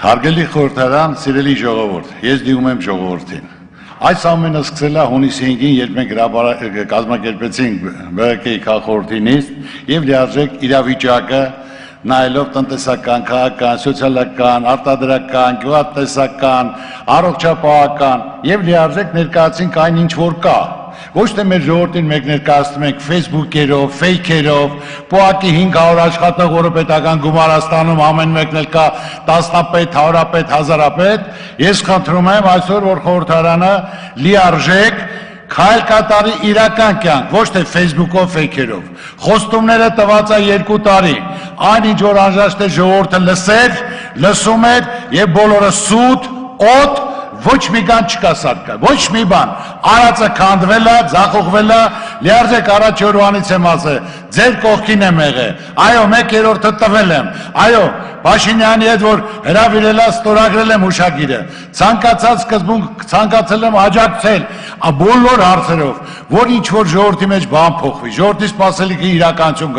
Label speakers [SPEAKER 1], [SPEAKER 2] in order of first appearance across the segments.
[SPEAKER 1] Հարգելի խորհրդարան, սիրելի ժողովուրդ, ես դիմում եմ ժողովրդին։ Այս ամենը սկսել է հունիսի 5-ին, երբ մենք կազմակերպեցինք ԲՀԿ-ի քաղաքախորհրդի նիստ եւ լիարժեք իրավիճակը նայելով տնտեսական, քաղաքական, սոցիալական, արտադրական, գյուղատնտեսական, առողջապահական եւ լիարժեք ներկայացինք այն ինչ որ կա։ Ոչ թե մեր ժողովրդին մեկ ներկայացնում ենք Facebook-երով, fake-երով, պոակի 500 աշխատող, որը պետական գումար ստանում, ամեն մեկն էլ կա տասնապետ, հարյուրապետ, հազարապետ։ Ես խնդրում եմ այսօր, որ խորհրդարանը լիարժեք քայլ կատարի իրական կյանք, ոչ թե Facebook-ով, fake-երով։ Խոստումները տված է 2 տարի։ Այն ինչ որ անհրաժեշտ է ժողովուրդը լսեր, լսում էր եւ բոլորը սուտ, օդ ոչ մի բան չկա սարքա, ոչ մի բան, արածը քանդվել է, ձախողվել է, լիարժեք առաջ օրվանից եմ ասել, ձեր կողքին եմ եղել, այո, 1/3-ը տվել եմ, այո, Փաշինյանի հետ որ հրավիրել է, ստորագրել եմ հուշագիրը, ցանկացած սկզբունք ցանկացել եմ աջակցել, բոլոր հարցերով, որ ինչ որ ժողովրդի մեջ բան փոխվի, ժողովրդի սպասելիքի իրականություն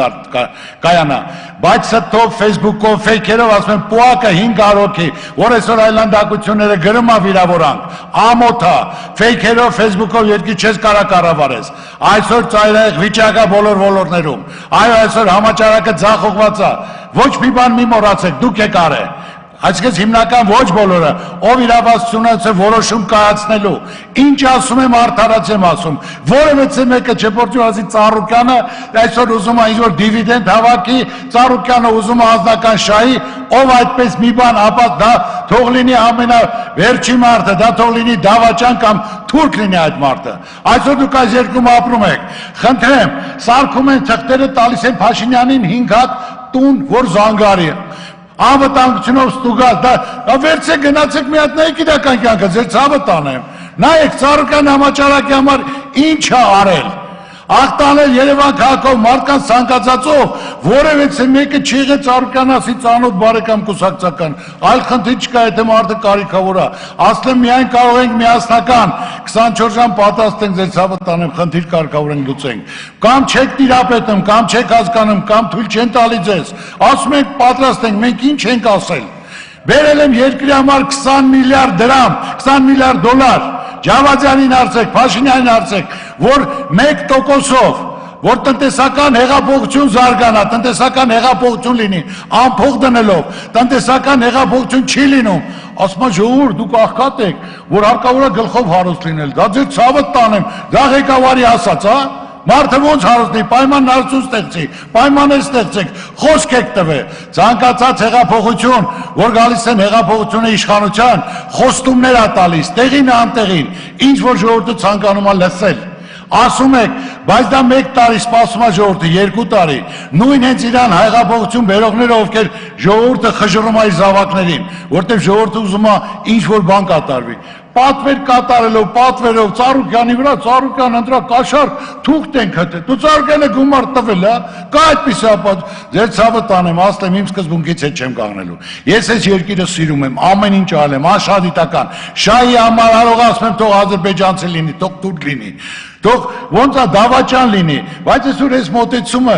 [SPEAKER 1] կայանա, բայց սա թող Facebook-ով, fake-երով ասում են պոակը 500 հոգի, որ այսօր այլանդակությունները գրում է վիրավորանք, ամոթա, fake-երով, Facebook-ով երկի չես կարա կառավարես, այսօր ծայրահեղ վիճակա բոլոր ոլորտներում, այո, այսօր համաճարակը ձախողված է, ոչ մի բան մի մոռացեք, դուք եք արել, այսինքն հիմնական ոչ բոլորը, ով իրավասություն է որոշում կայացնելու, ինչ ասում եմ արդարաց եմ ասում, որևէ մեկը չփորձի ասի Ծառուկյանը այսօր ուզում է ինչ-որ դիվիդենդ հավաքի, Ծառուկյանը ուզում է անձնական շահի, ով այդպես մի բան, ապա դա թող լինի ամենավերջի մարդը, դա թող լինի դավաճան կամ թուրք լինի այդ մարդը, այսօր դուք այս երկրում ապրում եք, խնդրեմ, սարքում են թղթերը տալիս են Փաշինյանին 5 հատ տուն, որ զանգարի է, անվտանգությունով ստուգած, դա վերցեք գնացեք մի հատ նայեք իրական կյանքը, ձեր ցավը տանեմ, նայեք Ծառուկյան համաճարակի համար ինչ է արել, աղտանել Երևան քաղաքով մարդկանց ցանկացածով, որևէ մեկը չի եղել Ծառուկյան ասի ծանոթ բարեկամ կուսակցական, այլ խնդիր չկա, եթե մարդը կարիքավոր է, ասեմ միայն կարող ենք միասնական 24 ժամ պատրաստ ենք ձեր ցավը տանեմ, խնդիր կարգավորենք լուծենք, կամ չեք տիրապետում, կամ չեք հասկանում, կամ թույլ չեն տալի ձեզ, ասում ենք պատրաստ ենք, մենք ինչ ենք ասել, բերել եմ երկրի համար 20 միլիարդ դրամ, 20 միլիարդ դոլար, Ջավադյանին հարցեք, Փաշինյանին հարցեք, որ 1%-ով, որ տնտեսական հեղափոխություն զարգանա, տնտեսական հեղափոխություն լինի, անփող դնելով, տնտեսական հեղափոխություն չի լինում, ասում է ժողովուրդ, դուք աղքատ եք, որ հարկավոր է գլխով հարուստ լինել, դա ձեր ցավը տանեմ, դա ղեկավարի ասած, հա? Մարդը ոնց հարուստնի, պայմաններություն ստեղծի, պայմաններ ստեղծեք, խոսք եք տվել, ցանկացած հեղափոխություն, որ գալիս են հեղափոխությունը իշխանության, խոստումներ է տալիս, տեղին անտեղին, ինչ որ ժողովուրդը ցանկանում է լսել, ասում եք, բայց դա 1 տարի սպասում է ժողովուրդը, 2 տարի, նույն հենց իրան հեղափոխություն բերողները, ովքեր ժողովուրդը խժռում է իր զավակներին, որտեղ ժողովուրդը ուզում է ինչ որ բան կատարվի, պատվեր կատարելով, պատվերով, Ծառուկյանի վրա, Ծառուկյան ընտրա կաշառք, թուղթ ենք հտել, դու Ծառուկյանը գումար տվել, հա, կա այդպես ապա, ձեր ցավը տանեմ, ասեմ իմ սկզբունքից հետ չեմ կանգնելու, ես այս երկիրը սիրում եմ, ամեն ինչ արել եմ, անշահդիտական, շահի համար կարող ասում եմ թող ադրբեջանցի լինի, թող թուրք լինի, թող ոնց է դավաճան լինի, բայց այսօր այս մոտեցումը,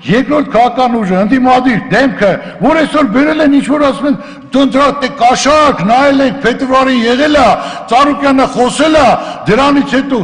[SPEAKER 1] երկրորդ քաղաքական ուժը, ընդդիմադիր դեմքը, որ այսօր բերել են ինչ-որ ասում են, դե կաշառք, նայել եք, փետրվարի եղել է, Ծառուկյանը խոսել է, դրանից հետո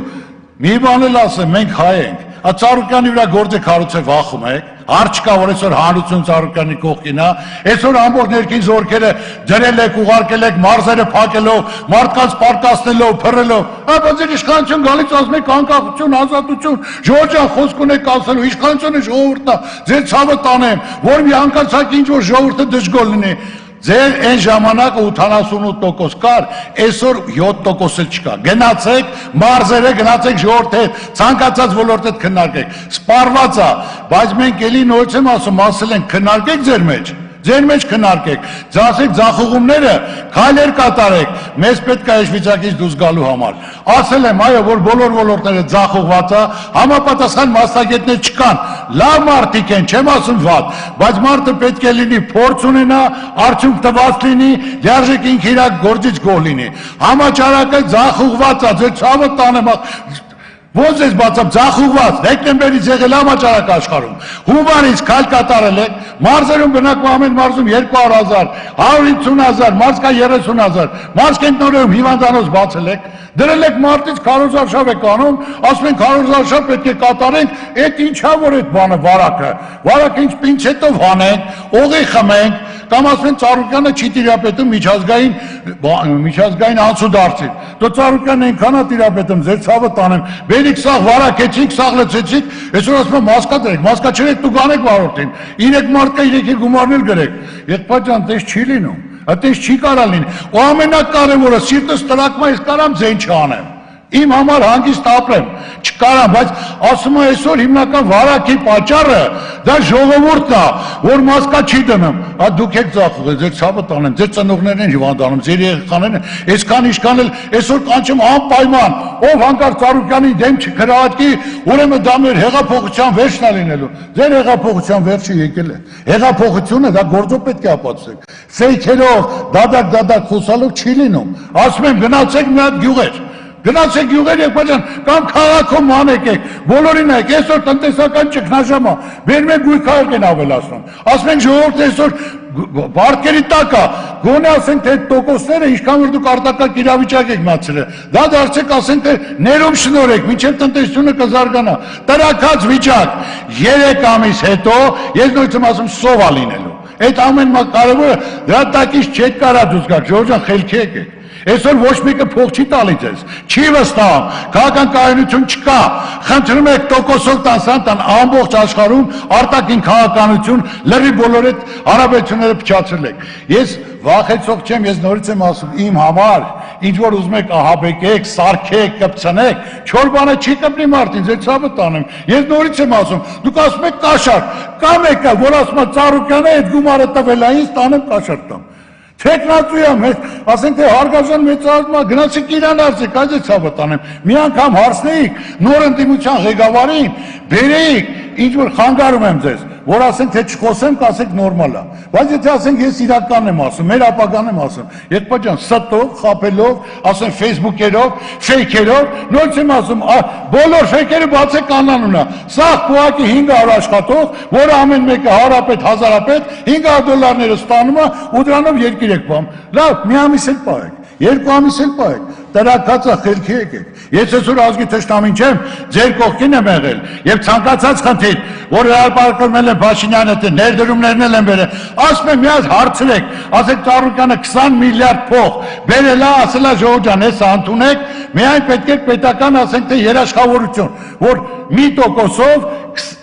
[SPEAKER 1] մի բան էլ ասեմ, մենք հայ ենք, Ծառուկյանի վրա գործեք հարուցը վախում եք, հարց չկա, որ այսօր հանրություն Ծառուկյանի կողքին է, այսօր ամբողջ ներքին զորքերը դրել եք, ուղարկել եք, մարզերը փակելով, մարդկանց պարկասնելով, փռելով, ապա ձեր իշխանություն գալիս ասում եք անկախություն, ազատություն, ժողովրդյան խոսք ունեք ասելու, իշխանությունը ժողովուրդն է, ձեր ցավը տանեմ, որ մի հանկարծակի ինչ որ ժողովուրդը դժգոհ լինի, ձեր այն ժամանակը 88% կար, այսօր 7% էլ չկա, գնացեք, մարզերը գնացեք ժողովրդի հետ, ցանկացած ոլորտ հետ քննարկեք, սպառված է, բայց մենք էլի նորից եմ ասել ենք քննարկեք ձեր մեջ քննարկեք, ասեք ձախողումները, քայլեր կատարեք, մեզ պետք է այս վիճակից դուրս գալու համար, ասել եմ, այո, որ բոլոր ոլորտները ձախողված է, համապատասխան մասնագետներ չկան, լավ մարդիկ են, չեմ ասում վատ, բայց մարդը պետք է լինի փորձ ունենա, արդյունք տված լինի, լիարժեք ինքը իր գործից գոհ լինի, համաճարակը ձախողված է, ձեր ցավը տանեմ, Ոնց ես բացում ցախուված դեկտեմբերից եղել համաճարակ աշխարհում հունվարից քալ կատարել եք մարզերում բնակվում ամեն մարզում 200,000 150,000 մարզ կա 30,000 մարզ կենտրոններում հիվանդանոց բացել եք դրել եք մարտից քարոզարշավ եք անում ասում են քարոզարշավ պետք է կատարենք այդ ինչա որ այդ բանը վարակը ինչ պինցետով հանենք օղի խմենք կամ ասում են Ծառուկյանը չի տիրապետում միջազգային անցուդարձին դու Ծառուկյանն այնքանա տիրապետում ձեր ցավը տանեմ Բերիք սաղ վարակեցիք, սաղ լծեցիք, այսօր ասում եմ մասկա դրեք, մասկա չրեք դու գանեք վարորդին, 3 մարդկա 3-ի գումարներ գրեք, եղբայրջան, տես չի լինում, տես չի կարա լինի, ու ամենակարևորը սիրտս տրակմա ես կարամ ձեն չանեմ, իմ համար հանգիստ ապրեմ, չկարամ, բայց ասում եմ այսօր հիմնական վարակի պատճառը դա ժողովուրդն է, որ մասկա չի դնում, դուք եք ծախում, ձեր ցավը տանեմ, ձեր ծնողներն են հիվանդանում, ձեր երեխաներն են, այսքան իշքան էլ այսօր կանչում անպայման, ով հանկարծ Ծառուկյանի դեմ չքրահատի, ուրեմն դա մեր հեղափոխության վերջն է լինելու, ձեր հեղափոխության վերջը եկել է, հեղափոխությունը դա գործով պետք է ապացուցեք, ֆեյքերով, դադակ խոսալով չի լինում, ասում եմ գնացեք մի հատ գյուղեր Գնացեք գյուղեր եղբայրան, կամ քաղաքում անեք եք, բոլորին եք, այսօր տնտեսական ճգնաժամը, բերում եք գույքայք են ավելացնում, ասում ենք ժողովուրդը այսօր բարգերի տակ է, գոնե ասենք թե տոկոսները ինչքան որ դուք արտակարգ իրավիճակ եք մացրել, դա դարձեք ասենք թե ներում շնորհեք, մինչև տնտեսությունը կզարգանա, տրակած վիճակ, 3 ամիս հետո ես նույնիսկ ասում սովա լինելու, այդ ամեն կարևորը դրա տակից չեք կարա դուք գաք, ժողովուրդ խելքի եկեք Այսօր ոչ մեկը փող չի տալի ձեզ, չի վստահում, քաղաքական կայունություն չկա, խնդրում եք տոկոսով տան ամբողջ աշխարհում արտաքին քաղաքականություն լրի բոլոր այդ հարաբերությունները փչացրել եք։ Ես վախեցող չեմ, ես նորից եմ ասում, իմ համար, ինչ որ ուզում եք ահաբեկեք, սարքեք, կպցնեք, չոր բանը չի կպնի մարդին, ձեր ցավը տանեմ։ Ես նորից եմ ասում, դուք ասում եք կաշառք, կա մեկը, որ ասում է Ծառուկյանը այդ գումարը տվել է, ինձ տանեմ կաշառք տամ։ Թեկնածու եմ, ասենք թե հարգարժան մեծարազմա, գնացիք իրան արծեք, այս է ցավը տանեմ, մի անգամ հարցնեիք, նոր ընդդիմության ղեկավարին, բերեիք, ինչ որ խանգարում եմ ձեզ, որ ասենք թե չխոսեմ, կասեք նորմալ է, բայց եթե ասենք ես իրականն եմ ասում, մեր ապագան եմ ասում, եղբայրջան, ստով, խաբելով, ասեմ Facebook-երով, ֆեյքերով, նույնիսկ եմ ասում, բոլոր ֆեյքերը բացեք անանունը, սա ուղղակի 500 աշխատող, որը ամեն մեկը հարապետ, հազարապետ, $500 ստանում է ու դրանով երկիր եք բամ, լավ, մի ամիս էլ պահեք, 2 ամիս էլ պահեք, տրակածը խելքի եկեք, ես այսօր ազգի թշնամին չեմ, ձեր կողքին եմ եղել եւ ցանկացած խնդիր, որ հրապարակվել է Փաշինյանը, թե ներդրումներն են բերել, ասում եմ մի հատ հարցրեք, ասեք Ծառուկյանը 20 միլիարդ փող բերել է, ասել է ժողովրդան, հեսա ընդունեք, միայն պետք է պետական ասենք թե երաշխավորություն, որ մի տոկոսով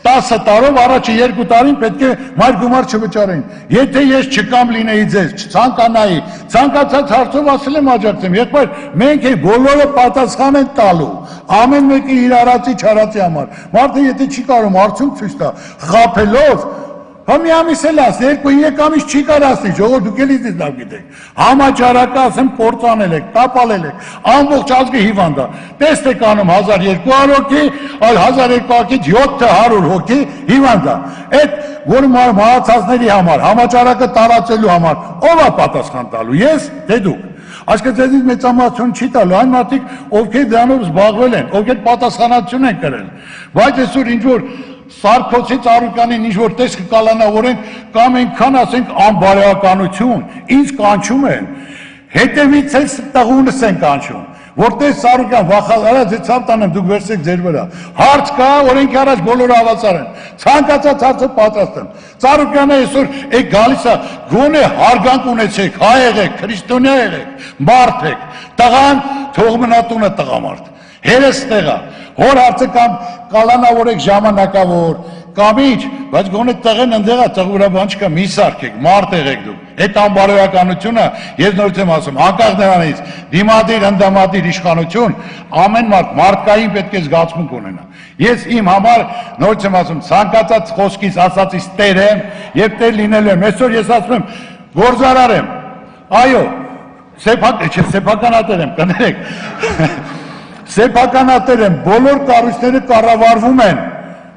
[SPEAKER 1] 10 տարով առաջի 2 տարին պետք է մայր գումար չվճարեն։ Եթե ես չկամ լինեի ձեզ, չցանկանայի, ցանկացած հարցով ասել եմ աջակցեմ, եղբայր, մենք էլ բոլորը պատասխան են տալու, ամեն մեկը իր արածի չարածի համար։ Մարդը եթե չի կարող արդյունք ցույց տա, խաբելով Հա մի ամիս էլ ասի, 2-3 ամիս չի կարասնի, ժողովուրդ դուք էլ իզնից լավ գիտեք։ Համաճարակը ասեմ կործանել եք, տապալել եք, ամբողջ ազգը հիվանդ է։ Տեսեք անում 1200 հոգի, այլ 1200-ից 700 հոգի հիվանդ է։ Այդ որ մահացածների համար, համաճարակը տարածելու համար, ով է պատասխան տալու, ես, թե դուք։ Այսինքն ձեզնից մեծամասնություն չի տալու, այն մարդիկ, ովքեր դրանով զբաղվել են, ովքեր պատասխանատվություն են կրել։ Բայց այսօր ինչ որ Սարգսի Ծառուկյանին ինչ որ տեսք կկալանավորենք կամ այնքան ասենք անբարոյականություն, ինչ կանչում են, հետևից էլ տղունս են կանչում, որտեղ Ծառուկյան վախալարա ձեզ ցավ տանեմ, դուք վերցեք ձեր վրա, հարց կա, օրենքի առաջ բոլորը հավասար են, ցանկացած հարցը պատրաստ եմ, Ծառուկյանը այսօր եք գալիս է, գոնե հարգանք ունեցեք, հայ եղեք, քրիստոնյա եղեք, մարդ եք, տղան թող մնա տունը տղամարդ, հերս տեղա, հոր հարցը կամ կալանավորեք ժամանակավոր, կամ ինչ, բայց գոնե տղեն ընդեղա, տղուրաբան չկա, մի սարքեք, մարդ եղեք դուք, այդ անբարոյականությունը, ես նորից եմ ասում, անկախ նրանից, դիմադիր, ընդդամադիր իշխանություն, ամեն մարդկային պետք է զգացմունք ունենա, ես իմ համար, նորից եմ ասում, ցանկացած խոսքից ասածից տեր եմ, և տեր լինել եմ, այսօր ես ասում եմ, գործարար եմ, այո, սեփականատեր եմ, կներեք, Սեփականատեր են, բոլոր կառույցները կառավարվում են,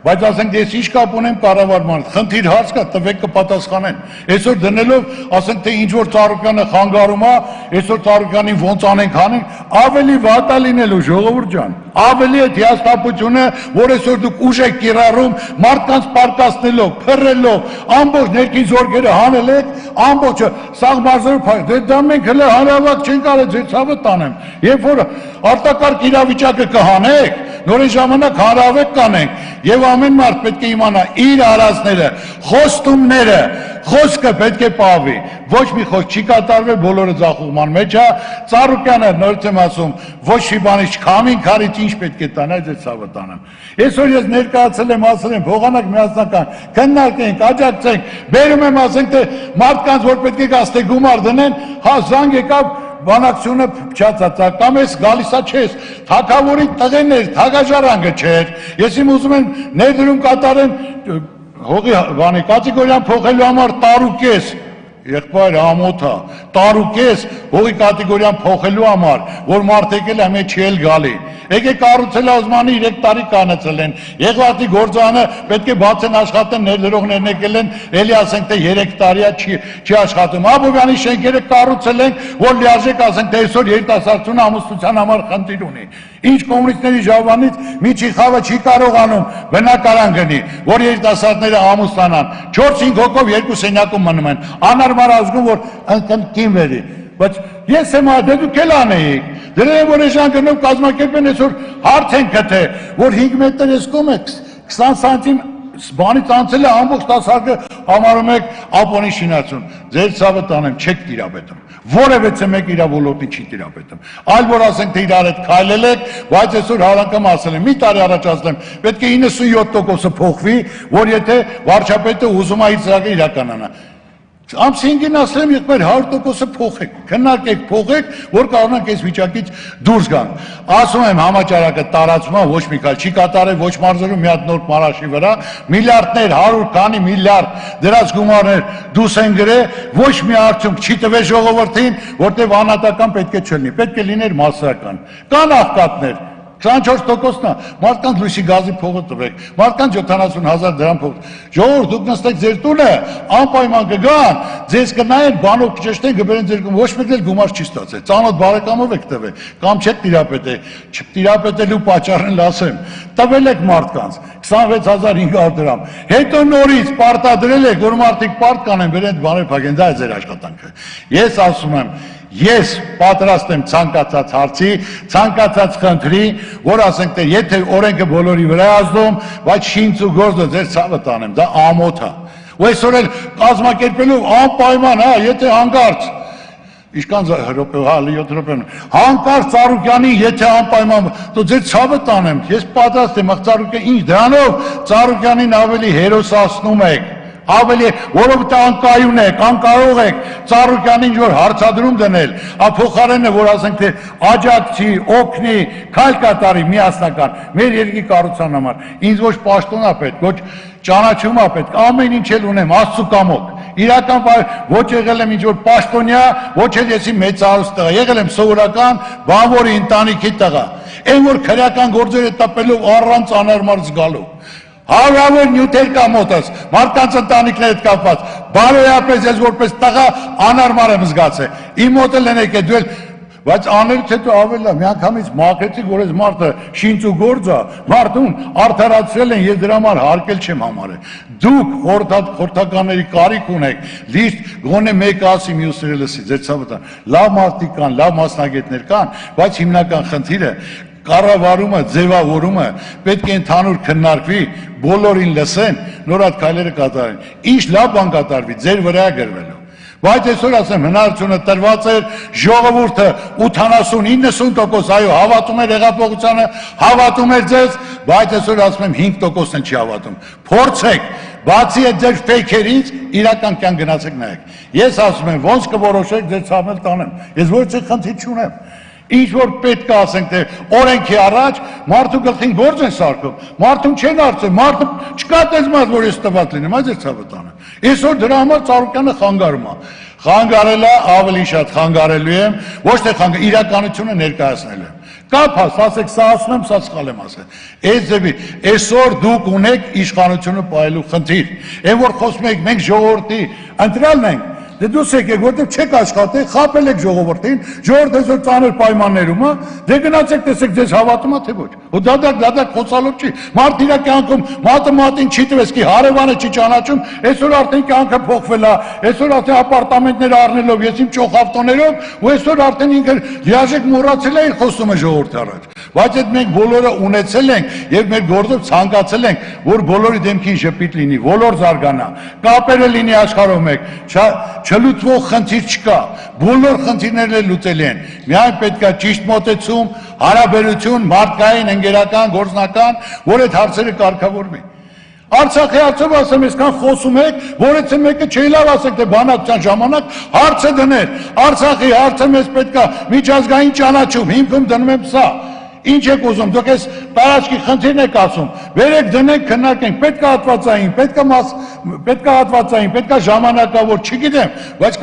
[SPEAKER 1] բայց ասենք ես ինչ կապ ունեմ կառավարման, խնդիր հարց կա, տվեք կպատասխանեն։ Այսօր դնելով, ասենք թե ինչ որ Ծառուկյանը խանգարում է, այսօր Ծառուկյանին ոնց անենք հանենք, ավելի վատ է լինելու ժողովուրդ ջան։ Ավելի այդ հիասթափությունը, որ այսօր դուք ուժ եք կիրառում, մարդկանց պարկասնելով, փռելով, ամբողջ ներքին զորքերը հանել եք, ամբողջը սաղ մարզերով, դե դա մենք հələ հանրավակ չենք արել, ձեր ցավը տանեմ։ Երբ որ արտակարգ իրավիճակը կհանեք, նորին ժամանակ հանրավեկ կանենք, եւ ամեն մարդ պետք է իմանա իր արածները, խոստումները, խոսքը պետք է պահվի, ոչ մի խոսք չի կատարվել, բոլորը ձախողման մեջ է, Ծառուկյանը նորից եմ ասում, ոչ մի բանի չքամին քարից ինչ պետք է տանա, ձեր ցավը տանեմ։ Այսօր ես ներկայացել եմ, ասել եմ, փոխանակ միասնական, քննարկենք, աջակցենք, բերում եմ ասենք թե մարդկանց որ պետք է գաստե գումար դնեն, հա զանգ եկավ բանակցությունը փչացած, կամ ես գալիսա չես, թագավորի տղեներ, թագաժարանգը չէր, ես իմ ուզում եմ ներդրում կատարեմ հողի բանի կատեգորիան փոխելու համար տարուկես, եղբայր ամոթա, տարուկես հողի կատեգորիան փոխելու համար, որ մարդ եկել է մեջ չի էլ գալի, եկեք կառուցել Օզմանի 3 տարի կանեցել են, Եղվարդի գործանը պետք է բացեն աշխատեն, ներդրողներն եկել են, էլի ասենք թե 3 տարիա չի աշխատում, Աբովյանի շենքերը կառուցել են, որ լիարժեք ասենք թե այսօր երիտասարդությունը ամուսնության համար խնդիր ունի, ինչ կոմունիստների ժողովանից միջի խավը չի կարողանում բնակարան գնի, որ երիտասարդները ամուսնանան, 4-5 հոգով 2 սենյակում մնում են, անարմար ազգում որ ընկին վերի, բայց ես եմ դե դուք էլ անեիք, դրել որ էժան գնով կազմակերպեն այսօր հարց են գտե, որ 5 մետր ես կոմ է 20 սանտիմ բանից անցել է ամբողջ տասարկը համարում եք ապոնի շինացում, ձեր ցավը տանեմ, չեք տիրապետում, որևէ մեկ իր ոլորտին չի տիրապետում, այլ որ ասենք թե իրար հետ քայլել եք, բայց այսօր հարանկամ ասել եմ, մի տարի առաջ ասել եմ, պետք է 97%-ը փոխվի, որ եթե վարչապետը ուզում է իր ծրագիրը իրականանա, ամսինգին ասել եմ եղբայր 100%-ը փոխեք, քննարկեք, փոխեք, որ կարողանանք այս վիճակից դուրս գանք։ Ասում եմ համաճարակը տարածվում է, ոչ մի քայլ չի կատարել, ոչ մարզերում մի հատ նոր մարաշի վրա, միլիարդներ, 100 քանի միլիարդ դրած գումարներ դուրս են գրել, ոչ մի արդյունք չի տվել ժողովրդին, որտեղ անհատական պետք է չլինի, պետք է լիներ մասսական։ Կան աղքատներ 24%-ն է, մարդկանց լույսի գազի փողը տվեք, մարդկանց 70,000 դրամ փող, ժողովուրդ դուք նստեք ձեր տունը, անպայման կգան, ձեզ կնայեն, բանով կճշտեն, կբերեն ձեր գումար, ոչ մեկ էլ գումար չի ստացել, ծանոթ բարեկամով եք տվել, կամ չեք տիրապետել, չտիրապետելու պատճառն ասեմ, տվել եք մարդկանց 26,500 դրամ, հետո նորից պարտադրել եք, որ մարդիկ պարտ կանեն, բերեն բաներ փակեն, դա է ձեր աշխատանքը։ Ես ասում եմ, ես պատրաստ եմ ցանկացած հարցի, ցանկացած խնդրի, որ ասենք թե եթե օրենքը բոլորի վրա ազդում, բայց շինց ու գործը ձեր ցավը տանեմ, դա ամոթ է։ Ու այսօր էլ կազմակերպելով անպայման, հա, եթե հանկարծ Իշքան րոպե, հա, 7 րոպե։ Հանկարծ Ծառուկյանի, եթե անպայման, դու ձեր ցավը տանեմ, ես պատրաստ եմ, Ծառուկյան, ինչ դրանով Ծառուկյանին ավելի հերոսացնում եք։ Ավելի, որովհետև անկայուն եք, անկարող եք Ծառուկյանին ինչ-որ հարցադրում դնել, փոխարենը, որ ասենք թե աջակցի, օգնի, քայլ կատարի միասնական, մեր երկրի կառուցման համար, ինձ ոչ պաշտոն է պետք, ոչ ճանաչում է պետք, ամեն ինչ էլ ունեմ, Աստծու կամոք, իրական ոչ եղել եմ ինչ-որ պաշտոնյա, ոչ էլ եսի մեծարուց տղա, եղել եմ սովորական բանվորի ընտանիքի տղա, այն որ քրեական գործերը տպելով առանց անարմար զգալու Հարյուրավոր նյութեր կա մոտս, մարդկանց ընտանիքների հետ կապված, բարոյապես ես որպես տղա անարմար եմ զգացել, իմ մոտ էլ են եկել, դու էլ, բայց աներից հետո ավելի միանգամից մաքրեցիք, որ այս մարդը շինչ ու գործ է, մարդուն արդարացրել են, ես դրա համար հարկել չեմ համարել, դուք խորհրդականների կարիք ունեք, լիշտ գոնե մեկը ասի մյուսները լսի, ձեր ցավը տան, լավ մարդիկ կան, լավ մասնագետներ կան, բայց հիմնական խնդիրը կառավարումը, ձևավորումը պետք է ընդհանուր քննարկվի, բոլորին լսեն, նոր այդ քայլերը կատարեն։ Ինչ լավ բան կատարվի, ձեր վրա է գրվելու։ Բայց այսօր ասեմ, հնարավորությունը տրված էր, ժողովուրդը 80-90% այո, հավատում էր հեղափոխությանը, հավատում էր ձեզ, բայց այսօր ասում եմ 5%-ն չի հավատում։ Փորձեք, բացի այդ ձեր ֆեյքերից, իրական կյանք գնացեք նայեք։ Ես ասում եմ, ոնց կորոշեք, ձեր ցավն էլ տանեմ։ Ես ոչ մի խնդիր չունեմ։ Ինչ որ պետք է ասենք թե օրենքի առաջ մարդու գլխին գործ են սարքում, մարդուն չեն արծել, մարդը չկա տեսմած որ ես տված լինեմ, այս է ցավը տանը։ Այսօր դրա համար Ծառուկյանը խանգարում է։ Խանգարել է, ավելի շատ խանգարելու եմ, ոչ թե իրականությունը ներկայացնել եմ։ Կապ ասեք, սա ասում եմ, սա սխալ եմ ասել։ Այս ձևի, այսօր դուք ունեք իշխանությունը պահելու խնդիր։ Այն որ խոսում եք, մենք ժողովրդի ընտրյալն ենք, դե դուք եկեք, որտեղ չեք աշխատել, խաբել եք ժողովրդին, ժողովուրդը այսօր ծանր պայմաններում է, դե գնացեք տեսեք ձեզ հավատում է թե ոչ։ Ու դադար խոսալով չի։ Մարդ իր կյանքում մատը մատին չի տվես, կի հարևանը չի ճանաչում, այսօր արդեն կյանքը փոխվել է, այսօր արդեն ապարտամենտներ առնելով, ես իմ ճոխ ավտոներով, ու այսօր արդեն ինքը լիարժեք մոռացել է իր խոսումը ժողովրդի առաջ։ Բայց այդ մենք բոլորը ունեցել ենք եւ մեր գործով ցանկացել ենք, որ բոլորի դեմքին ժպիտ լինի, բոլոր զարգանա, կապերը լինի աշխարհով մեկ, չլուծվող խնդիր չկա, բոլոր խնդիրներն էլ լուծելի են։ Միայն պետք է ճիշտ մոտեցում, հարաբերություն, մարդկային, ընկերական, գործնական, որ այդ հարցերը կարգավորվի։ Արցախի հարցով ասեմ, այսքան խոսում եք, որ այդ մեկը չի լավ ասեք, թե բանակցության ժամանակ հարցը դներ։ Արցախի հարցը մեզ պետք է միջազգային ճանաչում, հիմքում դնում եմ սա։ Ինչ եք ուզում, դուք այս տարածքի խնդիրն եք ասում, վերեք դնենք, քննարկենք, պետք է հատվածային, պետք է ժամանակավոր, չգիտեմ, բայց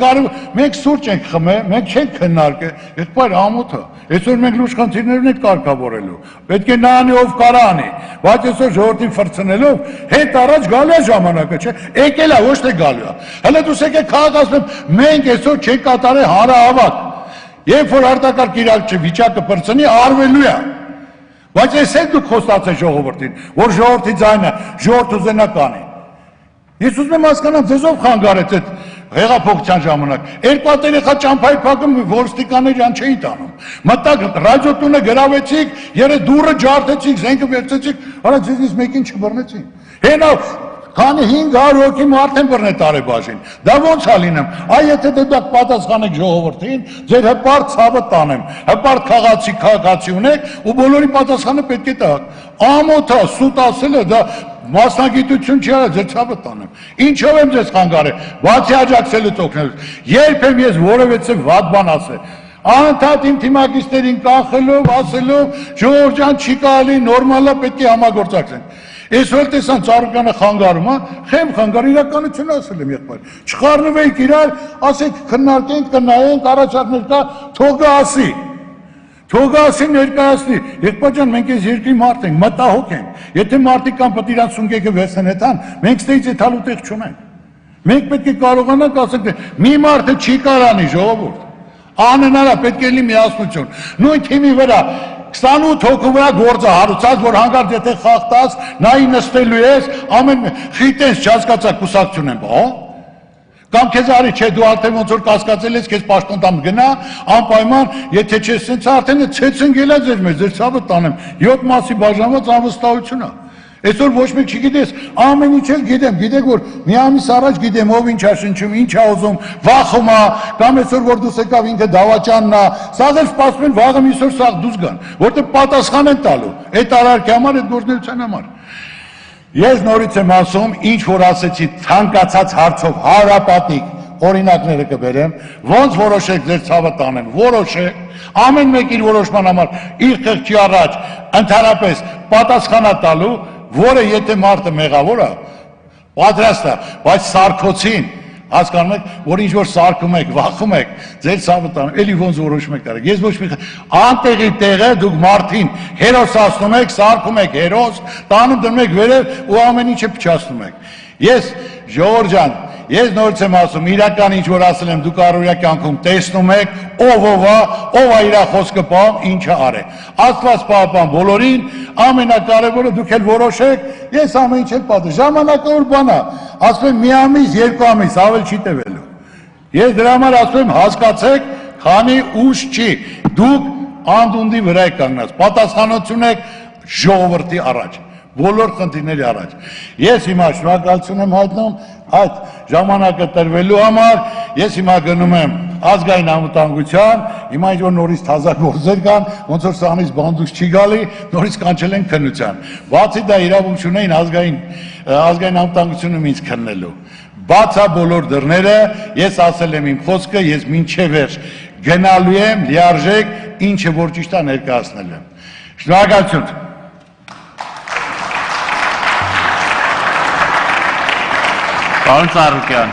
[SPEAKER 1] մենք սուրճ ենք խմել, մենք չենք քննարկել, եղբայր ամոթը, այսօր մենք լուրջ խնդիրներն ենք կարգավորելու, պետք է նա անի, ով կարա անի, բայց այսօր ժողովրդին ֆրցնելով, հետ առաջ գալու է ժամանակը, չէ, եկել է, ոչ թե գալու է, հələ դուք եկեք քաղաք ասում, մենք այսօր չենք կատարել հանրահավաք, երբ որ արտակարգ վիճակը բրցնի, արվելու է։ Բայց այս հետ դուք խոստացեք ժողովրդին, որ ժողովրդի ձայնը, ժողովուրդ ուզենա կանի։ Ես ուզում եմ հասկանամ, ձեզ ով խանգարեց այդ հեղափոխության ժամանակ։ Երկու երեխա ճամփայի փակում ոստիկանները չէին տանում։ Մտակ ռադիոտունը գրավեցիք, դուռը ջարդեցիք, զենքը վերցեցիք, հələ ձեզնից մեկին չբռնեցին։ Հենա քանի 500 հոգի մարդ են բռնել տարեբաժին։ Դա ոնց է լինում։ Այ եթե դուք պատասխանեք ժողովրդին, ձեր հպարտ ցավը տանեմ։ Հպարտ քաղաքացի ունեք ու բոլորի պատասխանը պետք է տաք։ Ամոթա, սուտ ասելը դա մասնագիտություն չի արել, ձեր ցավը տանեմ։ Ինչով եմ ձեզ խանգարել։ Բացի աջակցելուց օգնելուց։ Երբ եմ ես որևէ վատ բան ասել։ Անդադ իմ թիմակիցներին կանխելով, ասելով, ժողովուրդ ջան չի կարելի, նորմալ է, պետք է համագործակցենք։ Այսօր տեսան ծառայականը խանգարում, խեմ խանգար իրականություն ասել եմ եղբայր։ Չխառնվեիք իրար, ասեք քննարկենք, կնայենք, առաջարկներ կա, թող ասի։ Թող ասի ներկայացնի։ Եղբայր ջան, մենք այս երկրի մարդ ենք, մտահոգ ենք։ Եթե մարդիկ կան պետք իրան սունկեկը վերցնեն հետան, մենք ստեից եթալու տեղ չունենք։ Մենք պետք է կարողանանք ասենք, մի մարդը չի կարանի ժողովուրդ։ Անհնար է, պետք է լինի միասնություն։ Նույն թիմի վրա 28 հոգու վրա գործը հարուցած, որ հանգարտ եթե խախտած, նայի նստելու ես, ամեն խիտես չհասկացա կուսակցություն եմ, կամ քեզ արի, չէ, դու արդեն ոնց որ կասկածել ես, քեզ պաշտոնտամ գնա, անպայման, եթե չես սենց արդեն ցեցնգել է ձեր մեջ, ձեր ցավը տանեմ, 7 մասի բաժանված անվստահություն է։ Այսօր ոչ մեկ չգիտես, ամեն ինչ էլ գիտեմ, գիտեք որ մի ամիս առաջ գիտեմ ով ինչ է շնչում, ինչ է ուզում, վախում է, կամ այսօր որ դուս եկավ ինքը դավաճանն է, սաղ էլ սպասում են վաղը միսօր սաղ դուս գան, որտեղ պատասխան են տալու, այդ արարքի համար, այդ գործնեության համար։ Ես նորից եմ ասում, ինչ որ ասեցի ցանկացած հարցով հարապատիկ օրինակները կբերեմ, ոնց որոշեք ձեր ցավը տանեմ, որոշեք, ամեն մեկ իր որոշման համար իր խղճի առաջ ընդհանրապես պատասխանա տալու, որը եթե մարդը մեղավոր է, պատրաստ է, բայց սարքոցին հասկանում եք, որ ինչ որ սարքում եք, վախում եք, ձեր ցավը տանում, էլի ոնց որոշում եք տարեք։ Ես ոչ մի անտեղի տեղը դուք մարդին հերոսացնում եք, սարքում եք հերոս, տանում դնում եք վերև ու ամեն ինչը փչացնում եք։ Ես ժողովուրդ ջան, ես նորից եմ ասում, իրական ինչ որ ասել եմ, դուք առօրյա կյանքում տեսնում եք, ով է իր խոսքը պահում, ինչը արել։ Աստված պահապան բոլորին, ամենակարևորը դուք էլ որոշեք, ես ամեն ինչ էլ պատժ։ Ժամանակավոր բան է, ասում եմ մի ամիս, 2 ամիս, ավել չի տևելու։ Ես դրա համար ասում եմ հասկացեք, քանի ուշ չի, դուք անդունդի վրա եք կանգնած, պատասխանատվություն եք ժողովրդի առաջ, բոլոր խնդիրների առաջ։ Ես հիմա շնորհակալություն եմ հայտնում այդ ժամանակը տրվելու համար, ես հիմա գնում եմ ազգային անվտանգության, հիմա ինչ որ նորից թազա գործեր կան, ոնց որ սրանից բանդուկ չի գալի, նորից կանչել են քննության։ Բացի դա իրավունք չունեին ազգային անվտանգությունում ինձ քննելու։ Բացա բոլոր դռները, ես ասել եմ իմ խոսքը, ես մինչև վերջ գնալու եմ լիարժեք, ինչը որ ճիշտ է ներկայացնել եմ։ Շնորհակալություն։
[SPEAKER 2] Պարոն Ծառուկյան,